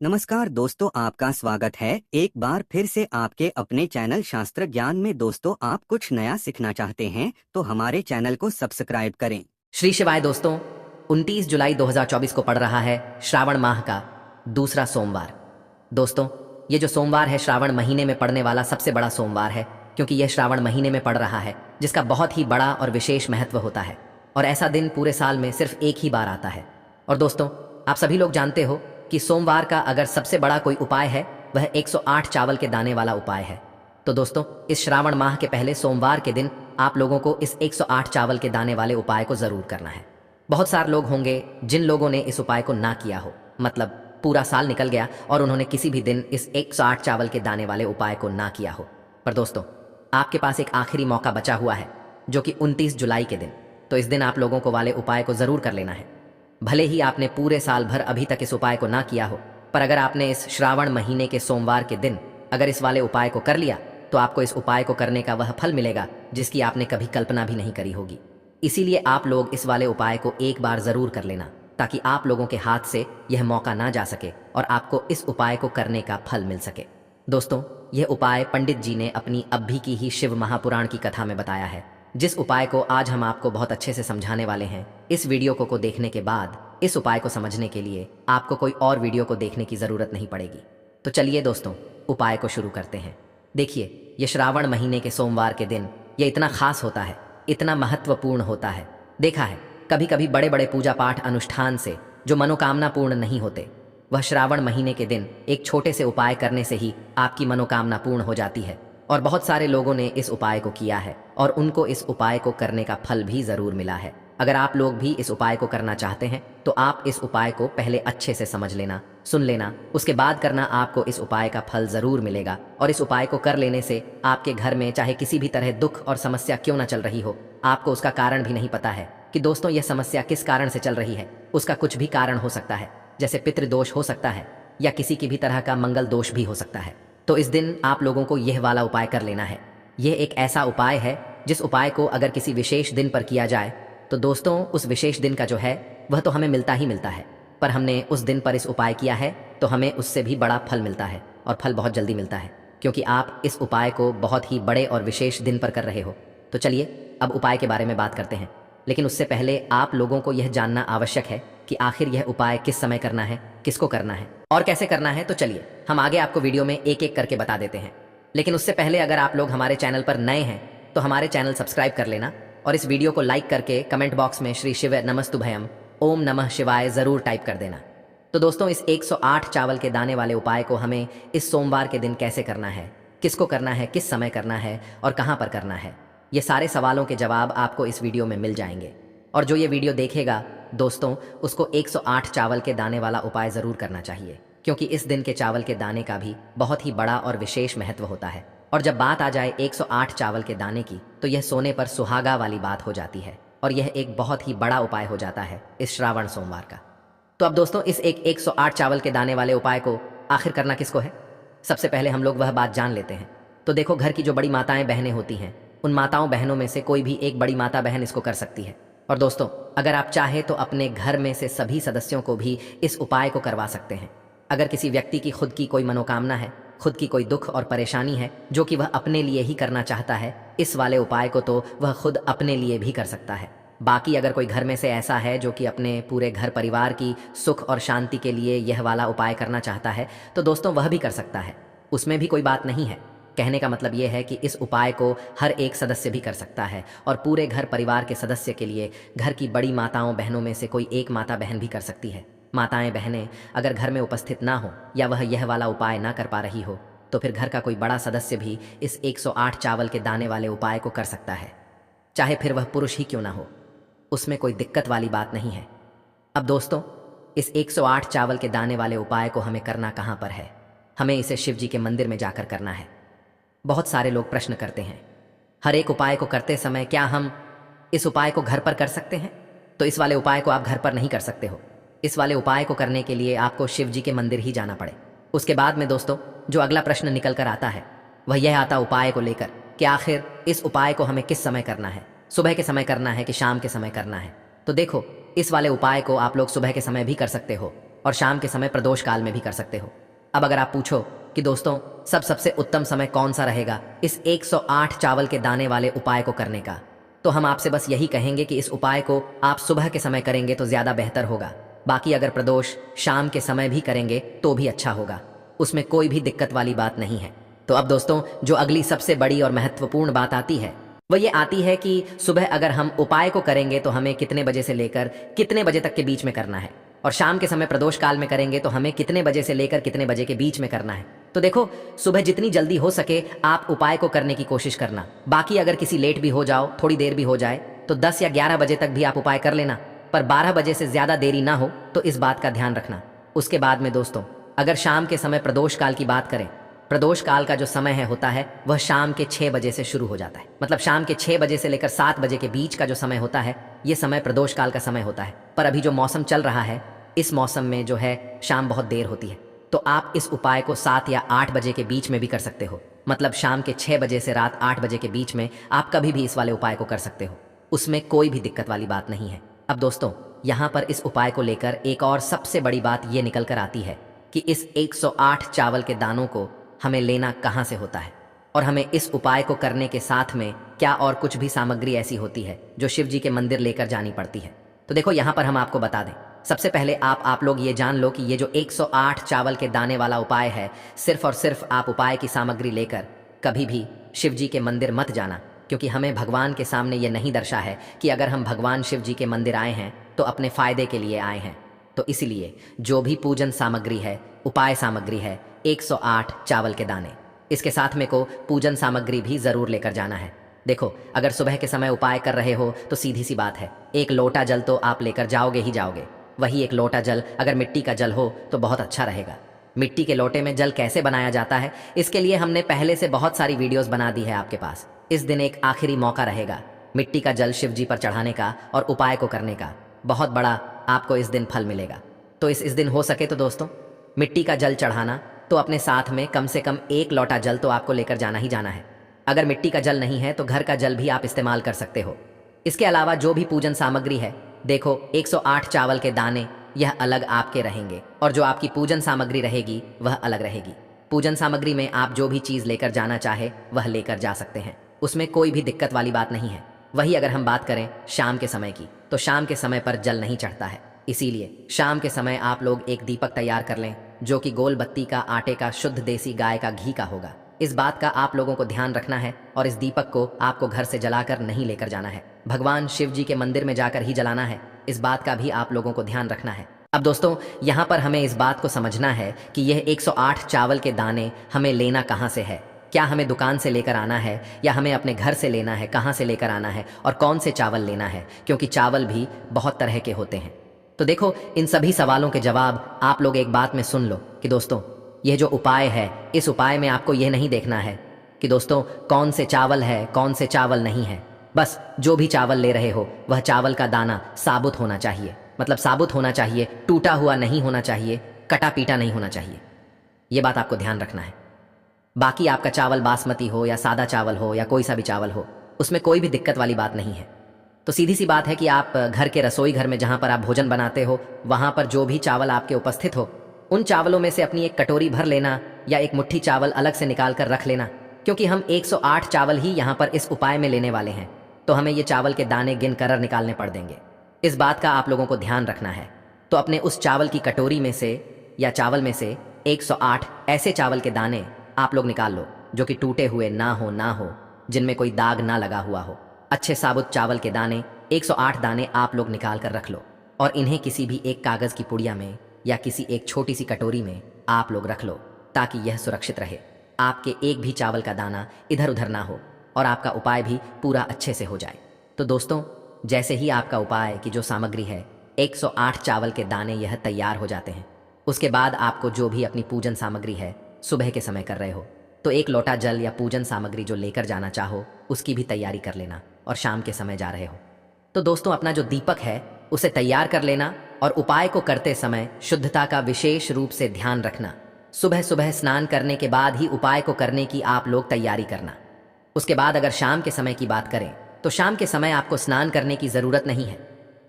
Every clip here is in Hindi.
नमस्कार दोस्तों, आपका स्वागत है एक बार फिर से आपके अपने चैनल शास्त्र ज्ञान में। दोस्तों, आप कुछ नया सीखना चाहते हैं तो हमारे चैनल को सब्सक्राइब करें। श्री शिवाय दोस्तों, 29 जुलाई 2024 को पड़ रहा है श्रावण माह का दूसरा सोमवार। दोस्तों, ये जो सोमवार है श्रावण महीने में पड़ने वाला सबसे बड़ा सोमवार है, क्योंकि यह श्रावण महीने में पड़ रहा है, जिसका बहुत ही बड़ा और विशेष महत्व होता है। और ऐसा दिन पूरे साल में सिर्फ एक ही बार आता है। और दोस्तों, आप सभी लोग जानते हो कि सोमवार का अगर सबसे बड़ा कोई उपाय है, वह 108 चावल के दाने वाला उपाय है। तो दोस्तों, इस श्रावण माह के पहले सोमवार के दिन आप लोगों को इस 108 चावल के दाने वाले उपाय को जरूर करना है। बहुत सारे लोग होंगे जिन लोगों ने इस उपाय को ना किया हो, मतलब पूरा साल निकल गया और उन्होंने किसी भी दिन इस 108 चावल के दाने वाले उपाय को ना किया हो। पर दोस्तों, आपके पास एक आखिरी मौका बचा हुआ है, जो कि 29 जुलाई के दिन। तो इस दिन आप लोगों को वाले उपाय को जरूर कर लेना है। भले ही आपने पूरे साल भर अभी तक इस उपाय को ना किया हो, पर अगर आपने इस श्रावण महीने के सोमवार के दिन अगर इस वाले उपाय को कर लिया, तो आपको इस उपाय को करने का वह फल मिलेगा जिसकी आपने कभी कल्पना भी नहीं करी होगी। इसीलिए आप लोग इस वाले उपाय को एक बार जरूर कर लेना, ताकि आप लोगों के हाथ से यह मौका ना जा सके और आपको इस उपाय को करने का फल मिल सके। दोस्तों, यह उपाय पंडित जी ने अपनी अभी की ही शिव महापुराण की कथा में बताया है, जिस उपाय को आज हम आपको बहुत अच्छे से समझाने वाले हैं। इस वीडियो को देखने के बाद इस उपाय को समझने के लिए आपको कोई और वीडियो को देखने की जरूरत नहीं पड़ेगी। तो चलिए दोस्तों, उपाय को शुरू करते हैं। देखिए, यह श्रावण महीने के सोमवार के दिन यह इतना खास होता है, इतना महत्वपूर्ण होता है। देखा है, कभी कभी बड़े बड़े पूजा पाठ अनुष्ठान से जो मनोकामना पूर्ण नहीं होते, वह श्रावण महीने के दिन एक छोटे से उपाय करने से ही आपकी मनोकामना पूर्ण हो जाती है। और बहुत सारे लोगों ने इस उपाय को किया है और उनको इस उपाय को करने का फल भी जरूर मिला है। अगर आप लोग भी इस उपाय को करना चाहते हैं तो आप इस उपाय को पहले अच्छे से समझ लेना, सुन लेना, उसके बाद करना। आपको इस उपाय का फल जरूर मिलेगा। और इस उपाय को कर लेने से आपके घर में चाहे किसी भी तरह दुख और समस्या क्यों ना चल रही हो, आपको उसका कारण भी नहीं पता है कि दोस्तों यह समस्या किस कारण से चल रही है। उसका कुछ भी कारण हो सकता है, जैसे पितृदोष हो सकता है या किसी की भी तरह का मंगल दोष भी हो सकता है। तो इस दिन आप लोगों को यह वाला उपाय कर लेना है। यह एक ऐसा उपाय है जिस उपाय को अगर किसी विशेष दिन पर किया जाए तो दोस्तों उस विशेष दिन का जो है वह तो हमें मिलता ही मिलता है, पर हमने उस दिन पर इस उपाय किया है तो हमें उससे भी बड़ा फल मिलता है। और फल बहुत जल्दी मिलता है, क्योंकि आप इस उपाय को बहुत ही बड़े और विशेष दिन पर कर रहे हो। तो चलिए अब उपाय के बारे में बात करते हैं। लेकिन उससे पहले आप लोगों को यह जानना आवश्यक है कि आखिर यह उपाय किस समय करना है, किसको करना है और कैसे करना है। तो चलिए हम आगे आपको वीडियो में एक एक करके बता देते हैं। लेकिन उससे पहले अगर आप लोग हमारे चैनल पर नए हैं तो हमारे चैनल सब्सक्राइब कर लेना और इस वीडियो को लाइक करके कमेंट बॉक्स में श्री शिव नमस्तुभयम ओम नमः शिवाय जरूर टाइप कर देना। तो दोस्तों, इस 108 चावल के दाने वाले उपाय को हमें इस सोमवार के दिन कैसे करना है, किसको करना है, किस समय करना है और कहाँ पर करना है, ये सारे सवालों के जवाब आपको इस वीडियो में मिल जाएंगे। और जो ये वीडियो देखेगा दोस्तों, उसको 108 चावल के दाने वाला उपाय ज़रूर करना चाहिए, क्योंकि इस दिन के चावल के दाने का भी बहुत ही बड़ा और विशेष महत्व होता है। और जब बात आ जाए 108 चावल के दाने की, तो यह सोने पर सुहागा वाली बात हो जाती है और यह एक बहुत ही बड़ा उपाय हो जाता है इस श्रावण सोमवार का। तो अब दोस्तों, इस 108 चावल के दाने वाले उपाय को आखिर करना किसको है, सबसे पहले हम लोग वह बात जान लेते हैं। तो देखो, घर की जो बड़ी माताएं बहनें होती हैं, उन माताओं बहनों में से कोई भी एक बड़ी माता बहन इसको कर सकती है। और दोस्तों, अगर आप चाहे तो अपने घर में से सभी सदस्यों को भी इस उपाय को करवा सकते हैं। अगर किसी व्यक्ति की खुद की कोई मनोकामना है, खुद की कोई दुख और परेशानी है जो कि वह अपने लिए ही करना चाहता है, इस वाले उपाय को तो वह खुद अपने लिए भी कर सकता है। बाकी अगर कोई घर में से ऐसा है जो कि अपने पूरे घर परिवार की सुख और शांति के लिए यह वाला उपाय करना चाहता है, तो दोस्तों वह भी कर सकता है, उसमें भी कोई बात नहीं है। कहने का मतलब यह है कि इस उपाय को हर एक सदस्य भी कर सकता है और पूरे घर परिवार के सदस्य के लिए घर की बड़ी माताओं बहनों में से कोई एक माता बहन भी कर सकती है। माताएं बहनें अगर घर में उपस्थित ना हो या वह यह वाला उपाय ना कर पा रही हो, तो फिर घर का कोई बड़ा सदस्य भी इस 108 चावल के दाने वाले उपाय को कर सकता है, चाहे फिर वह पुरुष ही क्यों ना हो। उसमें कोई दिक्कत वाली बात नहीं है। अब दोस्तों, इस 108 चावल के दाने वाले उपाय को हमें करना कहाँ पर है? हमें इसे शिव जी के मंदिर में जाकर करना है। बहुत सारे लोग प्रश्न करते हैं, हर एक उपाय को करते समय क्या हम इस उपाय को घर पर कर सकते हैं? तो इस वाले उपाय को आप घर पर नहीं कर सकते हो। इस वाले उपाय को करने के लिए आपको शिव जी के मंदिर ही जाना पड़े। उसके बाद में दोस्तों, जो अगला प्रश्न निकल कर आता है वह यह आता उपाय को लेकर कि आखिर इस उपाय को हमें किस समय करना है, सुबह के समय करना है कि शाम के समय करना है। तो देखो, इस वाले उपाय को आप लोग सुबह के समय भी कर सकते हो और शाम के समय प्रदोष काल में भी कर सकते हो। अब अगर आप पूछो कि दोस्तों सबसे उत्तम समय कौन सा रहेगा इस 108 चावल के दाने वाले उपाय को करने का, तो हम आपसे बस यही कहेंगे कि इस उपाय को आप सुबह के समय करेंगे तो ज़्यादा बेहतर होगा। बाकी अगर प्रदोष शाम के समय भी करेंगे तो भी अच्छा होगा, उसमें कोई भी दिक्कत वाली बात नहीं है। तो अब दोस्तों जो अगली सबसे बड़ी और महत्वपूर्ण बात आती है वह ये आती है कि सुबह अगर हम उपाय को करेंगे तो हमें कितने बजे से लेकर कितने बजे तक के बीच में करना है, और शाम के समय प्रदोष काल में करेंगे तो हमें कितने बजे से लेकर कितने बजे के बीच में करना है। तो देखो सुबह जितनी जल्दी हो सके आप उपाय को करने की कोशिश करना। बाकी अगर किसी लेट भी हो जाओ, थोड़ी देर भी हो जाए, तो 10 या 11 बजे तक भी आप उपाय कर लेना, पर 12 बजे से ज़्यादा देरी ना हो, तो इस बात का ध्यान रखना। उसके बाद में दोस्तों अगर शाम के समय प्रदोष काल की बात करें, प्रदोष काल का जो समय है होता है वह शाम के 6 बजे से शुरू हो जाता है। मतलब शाम के 6 बजे से लेकर 7 बजे के बीच का जो समय होता है ये समय प्रदोष काल का समय होता है। पर अभी जो मौसम चल रहा है इस मौसम में जो है शाम बहुत देर होती है, तो आप इस उपाय को 7 या 8 बजे के बीच में भी कर सकते हो। मतलब शाम के 6 बजे से रात 8 बजे के बीच में आप कभी भी इस वाले उपाय को कर सकते हो, उसमें कोई भी दिक्कत वाली बात नहीं है। अब दोस्तों यहाँ पर इस उपाय को लेकर एक और सबसे बड़ी बात ये निकल कर आती है कि इस 108 चावल के दानों को हमें लेना कहाँ से होता है, और हमें इस उपाय को करने के साथ में क्या और कुछ भी सामग्री ऐसी होती है जो शिव जी के मंदिर लेकर जानी पड़ती है। तो देखो यहाँ पर हम आपको बता दें, सबसे पहले आप लोग ये जान लो कि ये जो 108 चावल के दाने वाला उपाय है, सिर्फ और सिर्फ आप उपाय की सामग्री लेकर कभी भी शिव जी के मंदिर मत जाना, क्योंकि हमें भगवान के सामने ये नहीं दर्शा है कि अगर हम भगवान शिव जी के मंदिर आए हैं तो अपने फायदे के लिए आए हैं। तो इसलिए जो भी पूजन सामग्री है, उपाय सामग्री है, 108 चावल के दाने, इसके साथ में को पूजन सामग्री भी जरूर लेकर जाना है। देखो अगर सुबह के समय उपाय कर रहे हो तो सीधी सी बात है, एक लोटा जल तो आप लेकर जाओगे ही जाओगे। वही एक लोटा जल अगर मिट्टी का जल हो तो बहुत अच्छा रहेगा। मिट्टी के लोटे में जल कैसे बनाया जाता है इसके लिए हमने पहले से बहुत सारी वीडियोस बना दी है आपके पास। इस दिन एक आखिरी मौका रहेगा मिट्टी का जल शिव जी पर चढ़ाने का और उपाय को करने का, बहुत बड़ा आपको इस दिन फल मिलेगा। तो इस दिन हो सके तो दोस्तों मिट्टी का जल चढ़ाना, तो अपने साथ में कम से कम एक लोटा जल तो आपको लेकर जाना ही जाना है। अगर मिट्टी का जल नहीं है तो घर का जल भी आप इस्तेमाल कर सकते हो। इसके अलावा जो भी पूजन सामग्री है, देखो 108 चावल के दाने यह अलग आपके रहेंगे, और जो आपकी पूजन सामग्री रहेगी वह अलग रहेगी। पूजन सामग्री में आप जो भी चीज़ लेकर जाना चाहे वह लेकर जा सकते हैं, उसमें कोई भी दिक्कत वाली बात नहीं है। वही अगर हम बात करें शाम के समय की, तो शाम के समय पर जल नहीं चढ़ता है, इसीलिए शाम के समय आप लोग एक दीपक तैयार कर लें जो कि गोल बत्ती का, आटे का, शुद्ध देसी गाय का घी का होगा। इस बात का आप लोगों को ध्यान रखना है, और इस दीपक को आपको घर से जलाकर नहीं लेकर जाना है, भगवान शिव जी के मंदिर में जाकर ही जलाना है। इस बात का भी आप लोगों को ध्यान रखना है। अब दोस्तों यहाँ पर हमें इस बात को समझना है कि यह 108 चावल के दाने हमें लेना कहाँ से है। क्या हमें दुकान से लेकर आना है या हमें अपने घर से लेना है, कहाँ से लेकर आना है और कौन से चावल लेना है, क्योंकि चावल भी बहुत तरह के होते हैं। तो देखो इन सभी सवालों के जवाब आप लोग एक बात में सुन लो कि दोस्तों यह जो उपाय है, इस उपाय में आपको यह नहीं देखना है कि दोस्तों कौन से चावल है कौन से चावल नहीं है। बस जो भी चावल ले रहे हो वह चावल का दाना साबुत होना चाहिए, मतलब साबुत होना चाहिए, टूटा हुआ नहीं होना चाहिए, कटा पीटा नहीं होना चाहिए। ये बात आपको ध्यान रखना है। बाकी आपका चावल बासमती हो या सादा चावल हो या कोई सा भी चावल हो, उसमें कोई भी दिक्कत वाली बात नहीं है। तो सीधी सी बात है कि आप घर के रसोई घर में जहाँ पर आप भोजन बनाते हो वहाँ पर जो भी चावल आपके उपस्थित हो, उन चावलों में से अपनी एक कटोरी भर लेना या एक मुट्ठी चावल अलग से निकाल कर रख लेना, क्योंकि हम 108 चावल ही यहाँ पर इस उपाय में लेने वाले हैं, तो हमें ये चावल के दाने गिन कर निकालने पड़ देंगे। इस बात का आप लोगों को ध्यान रखना है। तो अपने उस चावल की कटोरी में से या चावल में से 108 ऐसे चावल के दाने आप लोग निकाल लो जो कि टूटे हुए ना हो, जिनमें कोई दाग ना लगा हुआ हो। अच्छे साबुत चावल के दाने 108 दाने आप लोग निकाल कर रख लो, और इन्हें किसी भी एक कागज़ की पुड़िया में या किसी एक छोटी सी कटोरी में आप लोग रख लो, ताकि यह सुरक्षित रहे, आपके एक भी चावल का दाना इधर उधर ना हो और आपका उपाय भी पूरा अच्छे से हो जाए। तो दोस्तों जैसे ही आपका उपाय की जो सामग्री है 108 चावल के दाने यह तैयार हो जाते हैं, उसके बाद आपको जो भी अपनी पूजन सामग्री है सुबह के समय कर रहे हो, तो एक लोटा जल या पूजन सामग्री जो लेकर जाना चाहो उसकी भी तैयारी कर लेना, और शाम के समय जा रहे हो तो दोस्तों अपना जो दीपक है उसे तैयार कर लेना, और उपाय को करते समय शुद्धता का विशेष रूप से ध्यान रखना। सुबह सुबह स्नान करने के बाद ही उपाय को करने की आप लोग तैयारी करना। उसके बाद अगर शाम के समय की बात करें तो शाम के समय आपको स्नान करने की ज़रूरत नहीं है,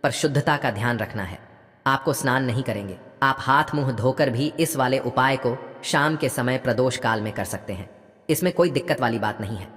पर शुद्धता का ध्यान रखना है। आपको स्नान नहीं करेंगे, आप हाथ मुंह धोकर भी इस वाले उपाय को शाम के समय प्रदोष काल में कर सकते हैं। इसमें कोई दिक्कत वाली बात नहीं है।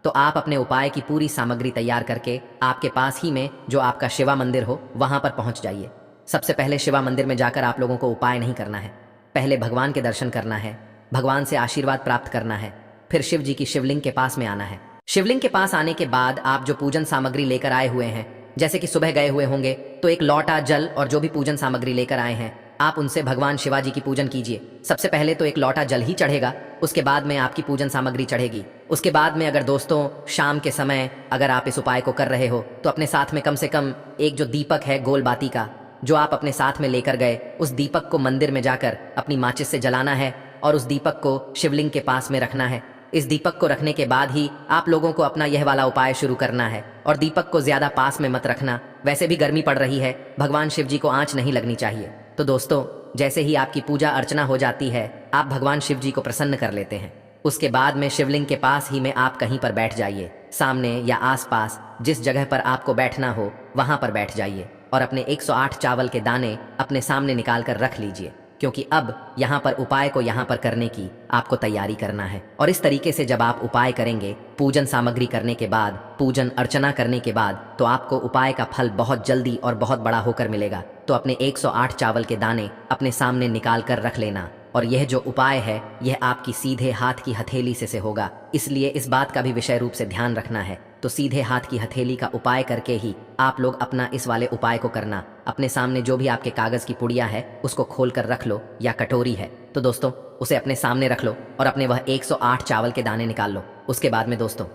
तो आप अपने उपाय की पूरी सामग्री तैयार करके आपके पास ही में जो आपका शिवा मंदिर हो वहां पर पहुंच जाइए। सबसे पहले शिवा मंदिर में जाकर आप लोगों को उपाय नहीं करना है, पहले भगवान के दर्शन करना है, भगवान से आशीर्वाद प्राप्त करना है, फिर शिव जी की शिवलिंग के पास में आना है। शिवलिंग के पास आने के बाद आप जो पूजन सामग्री लेकर आए हुए हैं, जैसे कि सुबह गए हुए होंगे तो एक लोटा जल और जो भी पूजन सामग्री लेकर आए हैं आप उनसे भगवान शिवाजी की पूजन कीजिए। सबसे पहले तो एक लोटा जल ही चढ़ेगा, उसके बाद में आपकी पूजन सामग्री चढ़ेगी। उसके बाद में अगर दोस्तों शाम के समय अगर आप इस उपाय को कर रहे हो तो अपने साथ में कम से कम एक जो दीपक है गोल बाती का जो आप अपने साथ में लेकर गए, उस दीपक को मंदिर में जाकर अपनी माचिस से जलाना है और उस दीपक को शिवलिंग के पास में रखना है। इस दीपक को रखने के बाद ही आप लोगों को अपना यह वाला उपाय शुरू करना है और दीपक को ज्यादा पास में मत रखना, वैसे भी गर्मी पड़ रही है, भगवान शिव जी को आंच नहीं लगनी चाहिए। तो दोस्तों जैसे ही आपकी पूजा अर्चना हो जाती है आप भगवान शिव जी को प्रसन्न कर लेते हैं। उसके बाद में शिवलिंग के पास ही में आप कहीं पर बैठ जाइए, सामने या आसपास जिस जगह पर आपको बैठना हो वहां पर बैठ जाइए और अपने 108 चावल के दाने अपने सामने निकाल कर रख लीजिए, क्योंकि अब यहाँ पर उपाय को यहाँ पर करने की आपको तैयारी करना है। और इस तरीके से जब आप उपाय करेंगे, पूजन सामग्री करने के बाद, पूजन अर्चना करने के बाद, तो आपको उपाय का फल बहुत जल्दी और बहुत बड़ा होकर मिलेगा। तो अपने 108 चावल के दाने अपने सामने निकाल कर रख लेना और यह जो उपाय है यह आपकी सीधे हाथ की हथेली से होगा, इसलिए इस बात का भी विषय रूप से ध्यान रखना है। तो सीधे हाथ की हथेली का उपाय करके ही आप लोग अपना इस वाले उपाय को करना। अपने सामने जो भी आपके कागज की पुड़िया है उसको खोल कर रख लो, या कटोरी है तो दोस्तों उसे अपने सामने रख लो और अपने वह 108 चावल के दाने निकाल लो। उसके बाद में दोस्तों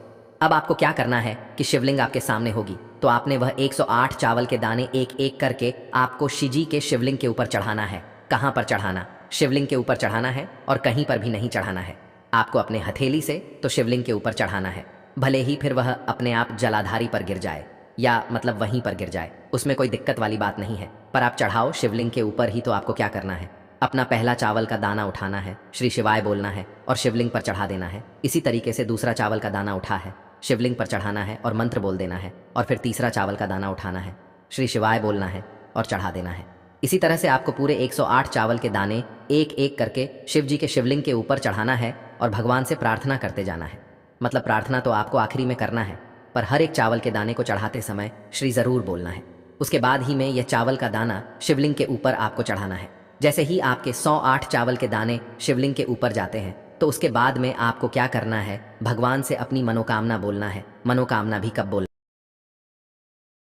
अब आपको क्या करना है कि शिवलिंग आपके सामने होगी, तो आपने वह 108 चावल के दाने एक एक करके आपको शिजी के शिवलिंग के ऊपर चढ़ाना है। कहाँ पर चढ़ाना? शिवलिंग के ऊपर चढ़ाना है और कहीं पर भी नहीं चढ़ाना है। आपको अपने हथेली से तो शिवलिंग के ऊपर चढ़ाना है, भले ही फिर वह अपने आप जलाधारी पर गिर जाए या मतलब वहीं पर गिर जाए, उसमें कोई दिक्कत वाली बात नहीं है, पर आप चढ़ाओ शिवलिंग के ऊपर ही। तो आपको क्या करना है, अपना पहला चावल का दाना उठाना है, श्री शिवाय बोलना है और शिवलिंग पर चढ़ा देना है। इसी तरीके से दूसरा चावल का दाना उठा है, शिवलिंग पर चढ़ाना है और मंत्र बोल देना है, और फिर तीसरा चावल का दाना उठाना है, श्री शिवाय बोलना है और चढ़ा देना है। इसी तरह से आपको पूरे 108 चावल के दाने एक एक करके शिव जी के शिवलिंग के ऊपर चढ़ाना है और भगवान से प्रार्थना करते जाना है। मतलब प्रार्थना तो आपको आखिरी में करना है, पर हर एक चावल के दाने को चढ़ाते समय श्री जरूर बोलना है। उसके बाद ही में यह चावल का दाना शिवलिंग के ऊपर आपको चढ़ाना है। जैसे ही आपके 108 चावल के दाने शिवलिंग के ऊपर जाते हैं तो उसके बाद में आपको क्या करना है, भगवान से अपनी मनोकामना बोलना है। मनोकामना भी कब बोलना